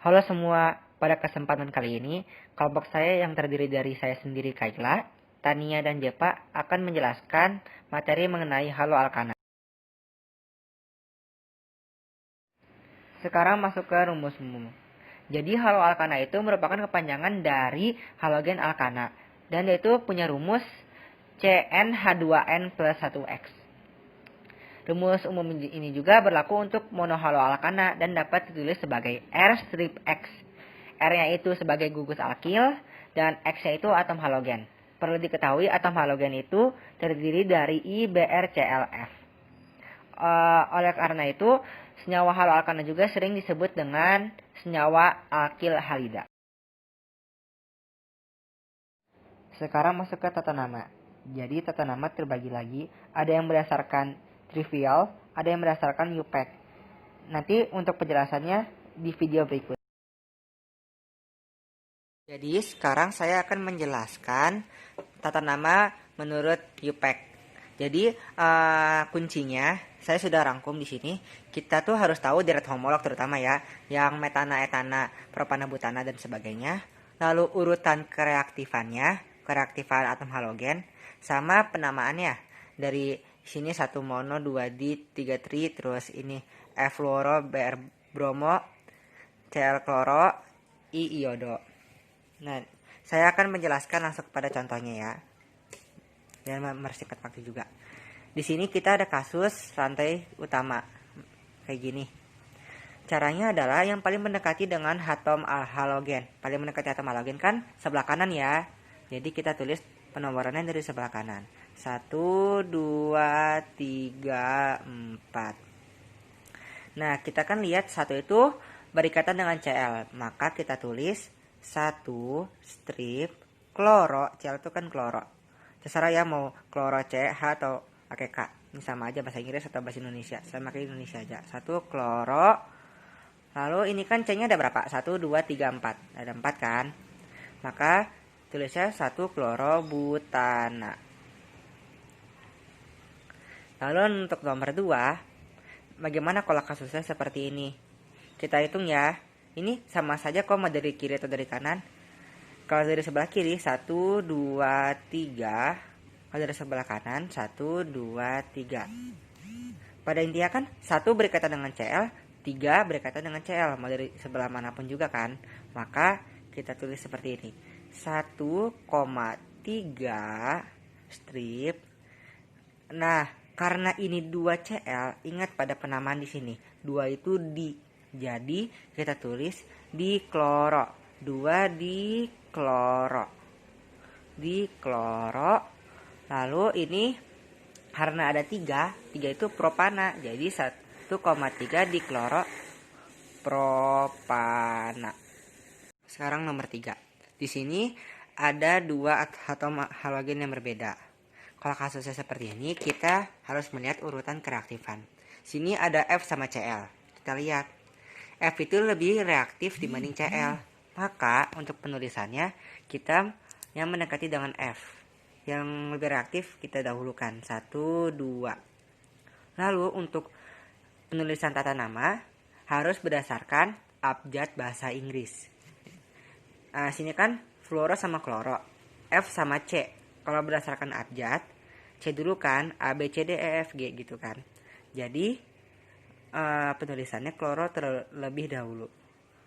Halo semua, pada kesempatan kali ini, kelompok saya yang terdiri dari saya sendiri Kaila, Tania dan Jepa akan menjelaskan materi mengenai halo alkana. Sekarang masuk ke rumus umum. Jadi halo alkana itu merupakan kepanjangan dari halogen alkana, dan yaitu punya rumus CnH2n plus 1x. Rumus umum ini juga berlaku untuk monohalo alkana dan dapat ditulis sebagai R strip X. R-nya itu sebagai gugus alkil dan X-nya itu atom halogen. Perlu diketahui atom halogen itu terdiri dari IBrClF. Oleh karena itu, senyawa halo alkana juga sering disebut dengan senyawa alkil halida. Sekarang masuk ke tata nama. Jadi tata nama terbagi lagi, ada yang berdasarkan trivial, ada yang berdasarkan UPAC. Nanti untuk penjelasannya di video berikut. Jadi sekarang saya akan menjelaskan tata nama menurut UPAC. Jadi kuncinya saya sudah rangkum di sini. Kita tuh harus tahu deret homolog terutama ya, yang metana, etana, propana, butana dan sebagainya. Lalu urutan kereaktifan atom halogen sama penamaannya. Dari sini 1 mono, 2 di, 3 tri, terus ini F fluoro, Br bromo, Cl kloro, I iodo. Nah, saya akan menjelaskan langsung kepada contohnya ya. Dan mempersingkat waktu juga. Di sini kita ada kasus rantai utama. Kayak gini. Caranya adalah yang paling mendekati dengan atom halogen. Paling mendekati atom halogen kan sebelah kanan ya. Jadi kita tulis penomorannya dari sebelah kanan. 1, 2, 3, 4. Nah, kita kan lihat satu itu berikatan dengan Cl. Maka kita tulis 1 strip kloro. Cl itu kan kloro. Terserah ya mau kloro CH atau pakai K. Ini sama aja bahasa Inggris atau bahasa Indonesia. Saya pakai Indonesia aja. 1 kloro. Lalu ini kan C-nya ada berapa? 1, 2, 3, 4. Ada 4 kan? Maka tulisnya 1 klorobutana. Lalu untuk nomor 2, bagaimana kalau kasusnya seperti ini? Kita hitung ya. Ini sama saja kok mau dari kiri atau dari kanan. Kalau dari sebelah kiri 1, 2, 3. Kalau dari sebelah kanan 1, 2, 3. Pada intinya kan 1 berkaitan dengan Cl, 3 berkaitan dengan Cl. Mau dari sebelah manapun juga kan. Maka kita tulis seperti ini. 1,3 strip. Nah, karena ini 2 Cl, ingat pada penamaan di sini. 2 itu di. Jadi kita tulis di kloro. 2 di kloro. Di kloro. Lalu ini karena ada 3 itu propana. Jadi 1,3 di kloro propana. Sekarang nomor 3. Di sini ada 2 atom halogen yang berbeda. Kalau kasusnya seperti ini, kita harus melihat urutan kereaktifan. Sini ada F sama Cl. Kita lihat. F itu lebih reaktif dibanding Cl. Maka untuk penulisannya kita yang mendekati dengan F. Yang lebih reaktif kita dahulukan. 1, 2. Lalu untuk penulisan tata nama harus berdasarkan abjad bahasa Inggris. Sini kan fluoro sama kloro. F sama C. Kalau berdasarkan abjad, C dulu kan A, B, C, D, E, F, G gitu kan. Jadi penulisannya kloro terlebih dahulu.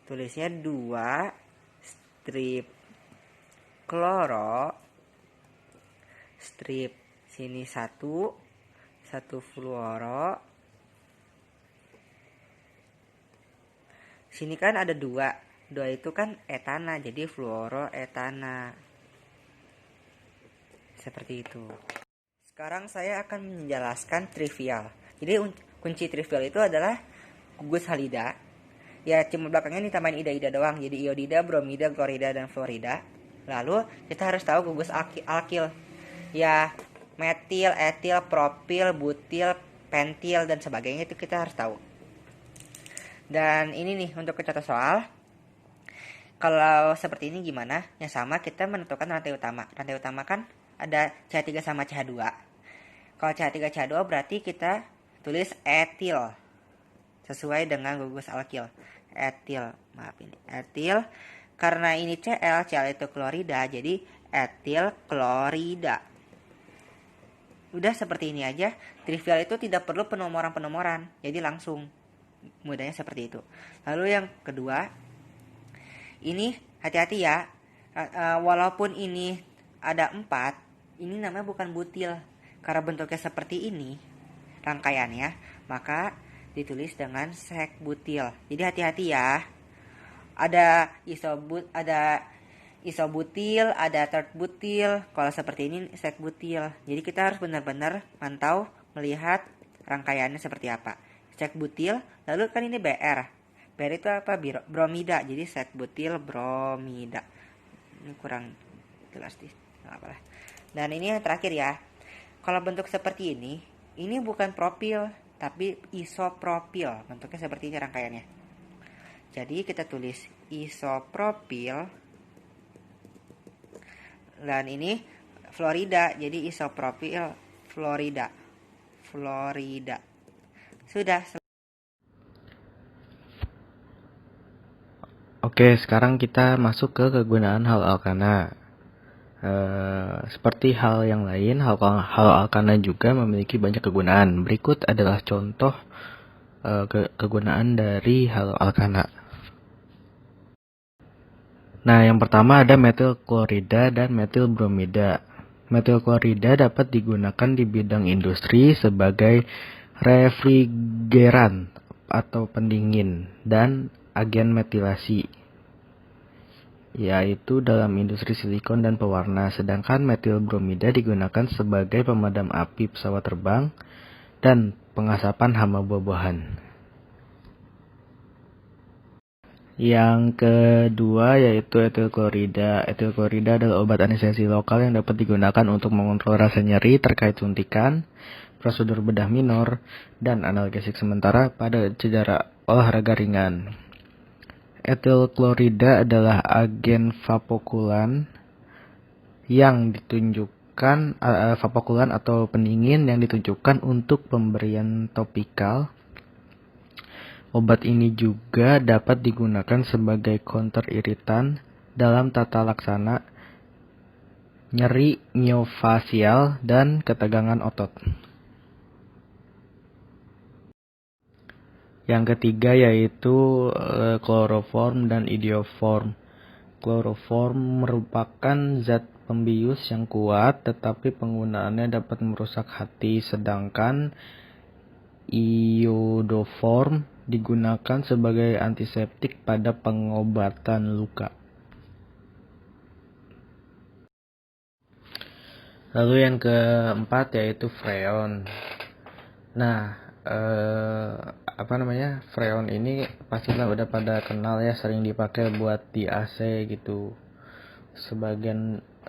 Tulisnya 2 strip kloro, strip sini 1 fluoro. Sini kan ada 2 itu kan etana, jadi fluoro etana. Seperti itu. Sekarang saya akan menjelaskan trivial. Jadi kunci trivial itu adalah gugus halida. Ya cuma belakangnya ditambahin ida-ida doang. Jadi iodida, bromida, klorida, dan fluorida. Lalu kita harus tahu gugus alkil. Ya metil, etil, propil, butil, pentil, dan sebagainya itu kita harus tahu. Dan ini nih untuk kecatat soal. Kalau seperti ini gimana? Yang sama kita menentukan rantai utama. Rantai utama kan ada CH3 sama CH2. Kalau CH3 CH2 berarti kita tulis etil sesuai dengan gugus alkil. etil. Maaf ini etil. Karena ini Cl itu klorida, jadi etil klorida. Udah seperti ini aja. Trivial itu tidak perlu penomoran-penomoran, jadi langsung. Mudahnya seperti itu. Lalu yang kedua, ini hati-hati ya. Walaupun ini ada 4, ini namanya bukan butil. Karena bentuknya seperti ini, rangkaiannya, maka ditulis dengan sek butil. Jadi hati-hati ya. Ada isobutil, ada third butil. Kalau seperti ini sek butil. Jadi kita harus benar-benar mantau melihat rangkaiannya seperti apa. Sek butil, lalu kan ini Br. Br itu apa? Bromida. Jadi sek butil bromida. Ini kurang jelas sih. Nggak apa-apa. Dan ini yang terakhir ya. Kalau bentuk seperti ini bukan propil, tapi isopropil. Bentuknya seperti ini rangkaiannya. Jadi kita tulis isopropil. Dan ini Florida, jadi isopropil Florida. Sudah. Oke, sekarang kita masuk ke kegunaan hal alkana. Seperti hal yang lain, hal alkana juga memiliki banyak kegunaan. Berikut adalah contoh kegunaan dari hal alkana. Nah, yang pertama ada metil klorida dan metil bromida. Metil klorida dapat digunakan di bidang industri sebagai refrigeran atau pendingin dan agen metilasi, yaitu dalam industri silikon dan pewarna. Sedangkan metil bromida digunakan sebagai pemadam api pesawat terbang dan pengasapan hama buah-buahan. Yang kedua yaitu etil klorida. Etil klorida adalah obat anestesi lokal yang dapat digunakan untuk mengontrol rasa nyeri terkait suntikan, prosedur bedah minor, dan analgesik sementara pada cedera olahraga ringan. Etil klorida adalah agen vapokulan yang ditunjukkan vapokulan atau pendingin yang ditunjukkan untuk pemberian topikal. Obat ini juga dapat digunakan sebagai counter iritan dalam tata laksana nyeri miofasial dan ketegangan otot. Yang ketiga yaitu kloroform dan idioform. Kloroform merupakan zat pembius yang kuat, tetapi penggunaannya dapat merusak hati, sedangkan iodoform digunakan sebagai antiseptik pada pengobatan luka. Lalu yang keempat yaitu freon. Nah, freon ini pastilah udah pada kenal ya, sering dipakai buat di AC gitu.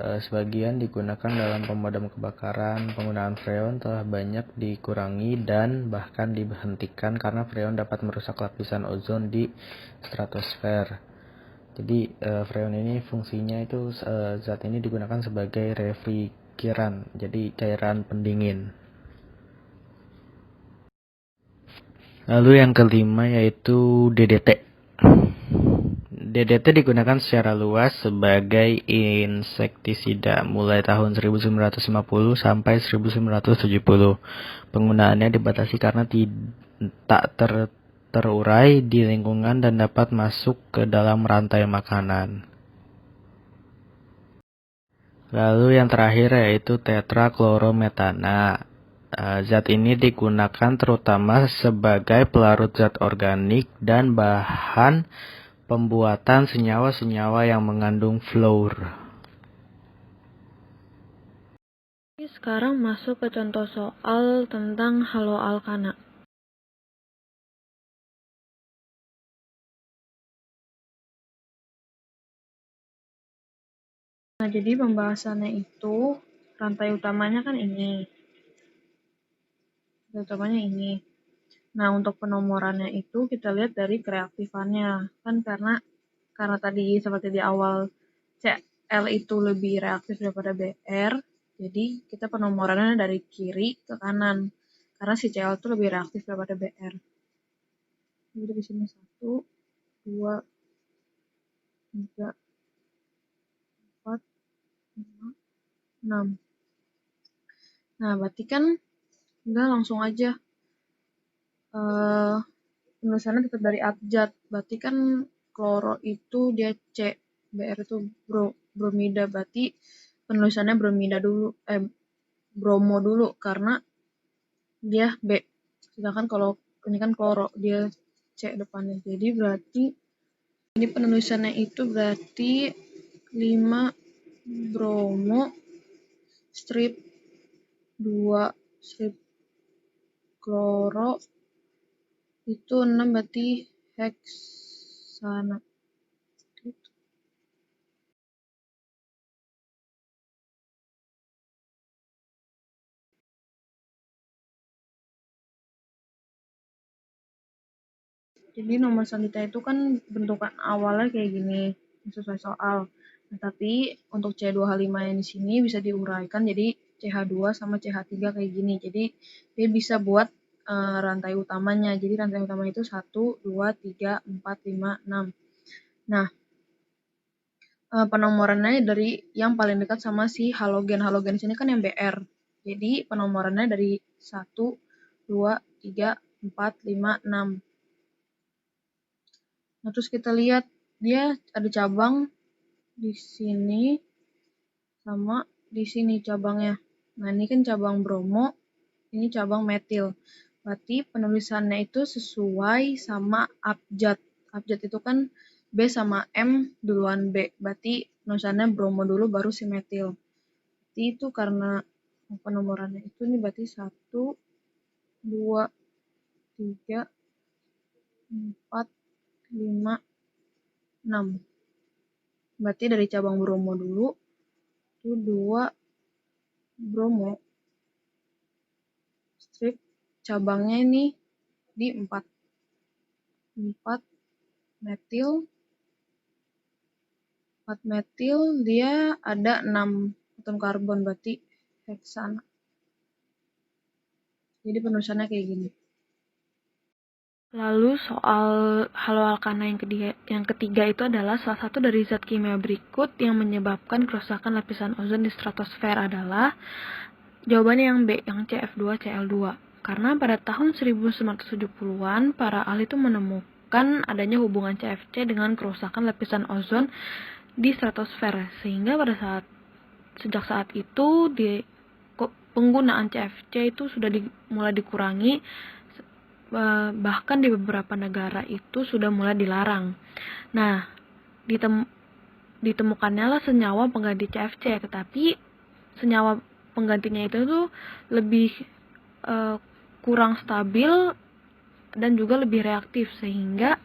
Sebagian digunakan dalam pemadam kebakaran. Penggunaan freon telah banyak dikurangi dan bahkan dihentikan karena freon dapat merusak lapisan ozon di stratosfer. Jadi freon ini fungsinya itu zat ini digunakan sebagai refrigeran, jadi cairan pendingin. Lalu yang kelima yaitu DDT. DDT digunakan secara luas sebagai insektisida mulai tahun 1950 sampai 1970. Penggunaannya dibatasi karena tak terurai di lingkungan dan dapat masuk ke dalam rantai makanan. Lalu yang terakhir yaitu tetraklorometana. Zat ini digunakan terutama sebagai pelarut zat organik dan bahan pembuatan senyawa-senyawa yang mengandung fluor. Sekarang masuk ke contoh soal tentang haloalkana. Nah, jadi pembahasannya itu rantai utamanya kan ini. Rantai utamanya ini. Nah, untuk penomorannya itu kita lihat dari kereaktifannya. Kan karena tadi seperti di awal Cl itu lebih reaktif daripada Br, jadi kita penomorannya dari kiri ke kanan. Karena si Cl itu lebih reaktif daripada Br. Jadi di sini 1, 2, 3, 4, 5, 6. Nah, berarti kan udah langsung aja penulisannya tetap dari abjad. Berarti kan kloro itu dia C, Br itu bromida. Berarti penulisannya bromo dulu karena dia B. Sedangkan kalau ini kan kloro, dia C depannya. Jadi berarti ini penulisannya itu berarti 5 bromo strip 2 strip kloro itu 6 berarti heksana. Gitu. Jadi nomor selanjutnya itu kan bentukan awalnya kayak gini, sesuai soal. Nah, tapi untuk C2H5 yang di sini bisa diuraikan jadi CH2 sama CH3 kayak gini. Jadi dia bisa buat rantai utamanya. Jadi rantai utama itu 1, 2, 3, 4, 5, 6. Nah, penomorannya dari yang paling dekat sama si halogen. Halogen sini kan yang Br. Jadi penomorannya dari 1, 2, 3, 4, 5, 6. Nah, terus kita lihat dia ada cabang di sini sama di sini cabangnya. Nah, ini kan cabang bromo, ini cabang metil. Berarti penulisannya itu sesuai sama abjad. Abjad itu kan B sama M duluan B. Berarti penulisannya bromo dulu baru si metil. Berarti itu karena penomorannya itu nih berarti 1, 2, 3, 4, 5, 6. Berarti dari cabang bromo dulu itu 2 bromo strip cabangnya ini di 4 metil 4 metil dia ada 6 atom karbon berarti heksana. Jadi penulisannya kayak gini. Lalu soal haloalkana yang ketiga itu adalah salah satu dari zat kimia berikut yang menyebabkan kerusakan lapisan ozon di stratosfer adalah jawabannya yang B, yang CF2Cl2. Karena pada tahun 1970-an para ahli itu menemukan adanya hubungan CFC dengan kerusakan lapisan ozon di stratosfer sehingga sejak saat itu penggunaan CFC itu sudah mulai dikurangi, bahkan di beberapa negara itu sudah mulai dilarang. Nah, ditemukannya lah senyawa pengganti CFC, tetapi senyawa penggantinya itu tuh lebih kurang stabil dan juga lebih reaktif sehingga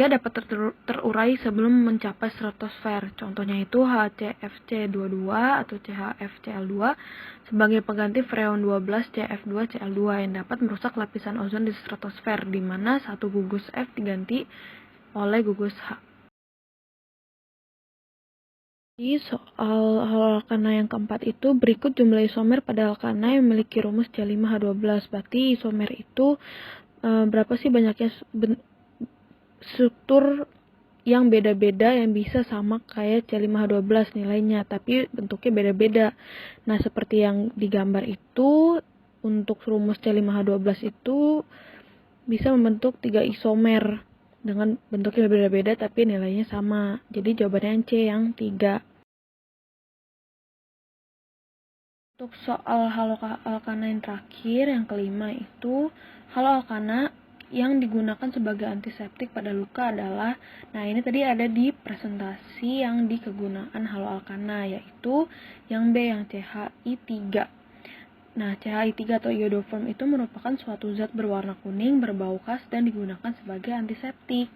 dapat terurai sebelum mencapai stratosfer. Contohnya itu HCFC22 atau CHFCl2 sebagai pengganti freon 12 CF2Cl2 yang dapat merusak lapisan ozon di stratosfer, di mana satu gugus F diganti oleh gugus H. Di soal alkana yang keempat itu berikut jumlah isomer pada alkana yang memiliki rumus C5H12. Berarti isomer itu berapa sih banyaknya struktur yang beda-beda yang bisa sama kayak C5H12 nilainya, tapi bentuknya beda-beda. Nah, seperti yang digambar itu, untuk rumus C5H12 itu bisa membentuk 3 isomer dengan bentuknya beda-beda tapi nilainya sama. Jadi jawabannya yang C, yang 3. Untuk soal haloalkana yang terakhir, yang kelima itu, haloalkana yang digunakan sebagai antiseptik pada luka adalah, nah ini tadi ada di presentasi yang di kegunaan haloalkana, yaitu yang B, yang CHI3. Nah, CHI3 atau iodoform itu merupakan suatu zat berwarna kuning, berbau khas, dan digunakan sebagai antiseptik.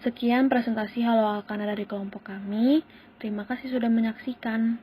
Sekian presentasi haloalkana dari kelompok kami. Terima kasih sudah menyaksikan.